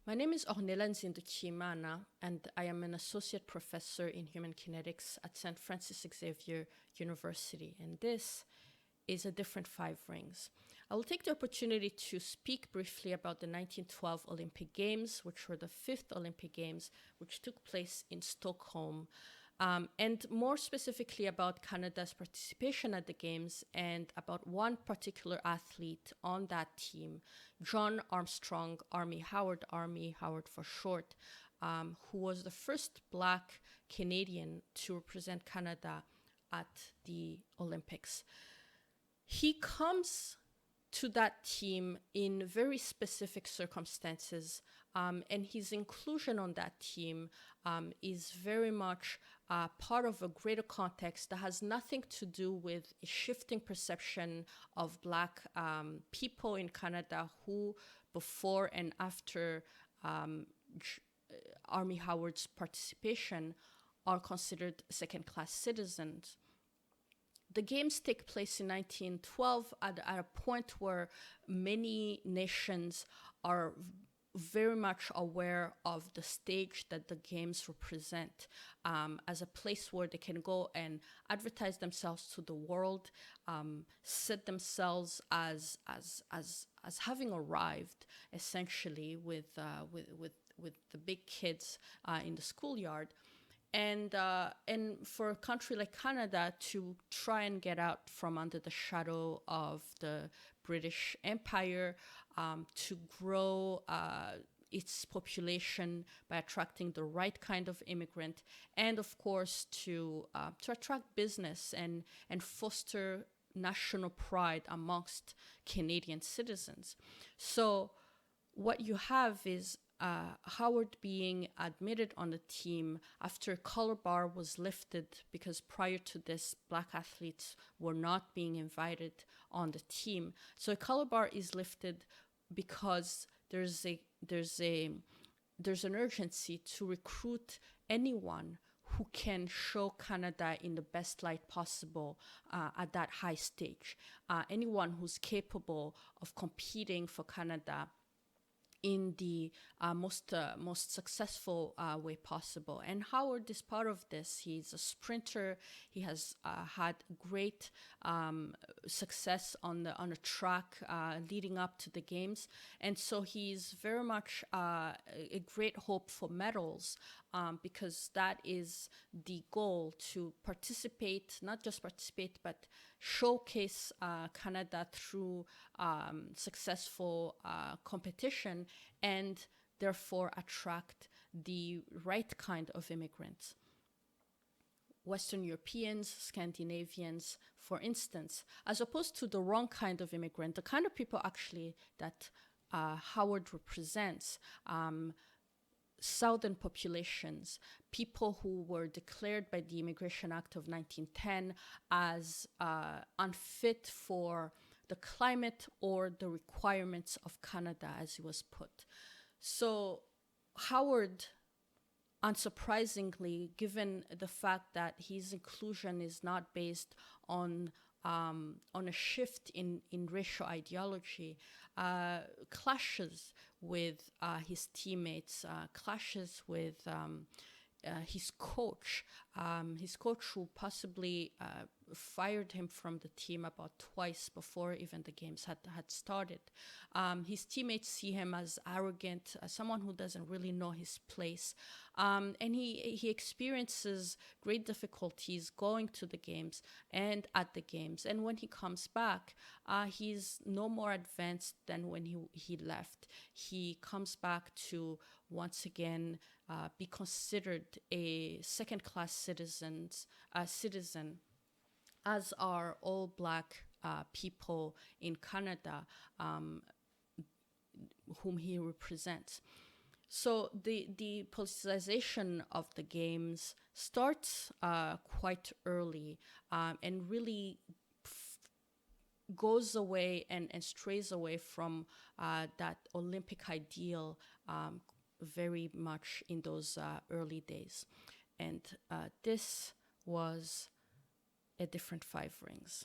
My name is Ornella Nzinduchimana, and I am an associate professor in human kinetics at St. Francis Xavier University, and this is A Different Five Rings. I will take the opportunity to speak briefly about the 1912 Olympic Games, which were the fifth Olympic Games, which took place in Stockholm, and more specifically about Canada's participation at the Games and about one particular athlete on that team, John Armstrong Army Howard for short, who was the first Black Canadian to represent Canada at the Olympics. He comes to that team in very specific circumstances, and his inclusion on that team is very much part of a greater context that has nothing to do with a shifting perception of Black people in Canada who, before and after Army Howard's participation, are considered second-class citizens. The Games take place in 1912 at a point where many nations are very much aware of the stage that the Games represent as a place where they can go and advertise themselves to the world, set themselves as having arrived, essentially, with the big kids in the schoolyard. And for a country like Canada to try and get out from under the shadow of the British Empire, to grow its population by attracting the right kind of immigrant, and of course to attract business and foster national pride amongst Canadian citizens. So what you have is Howard being admitted on the team after a color bar was lifted, because prior to this, Black athletes were not being invited on the team. So a color bar is lifted because there's an urgency to recruit anyone who can show Canada in the best light possible at that high stage. Anyone who's capable of competing for Canada in the most successful way possible. And Howard is part of this. He's a sprinter. He has had great success on a track leading up to the Games. And so he's very much a great hope for medals, because that is the goal, to participate, not just participate, but showcase Canada through successful competition, and therefore attract the right kind of immigrants. Western Europeans, Scandinavians, for instance, as opposed to the wrong kind of immigrant, the kind of people actually that Howard represents, southern populations, people who were declared by the Immigration Act of 1910 as unfit for the climate or the requirements of Canada, as it was put. So Howard, unsurprisingly, given the fact that his inclusion is not based on a shift in racial ideology, clashes with his teammates, clashes with his coach who possibly fired him from the team about twice before even the Games had started. His teammates see him as arrogant, as someone who doesn't really know his place. And he experiences great difficulties going to the Games and at the Games. And when he comes back, he's no more advanced than when he left. He comes back to once again be considered a second-class citizen, as are all Black people in Canada whom he represents. So the politicization of the Games starts quite early and really goes away and strays away from that Olympic ideal very much in those early days. And this was A Different Five Rings.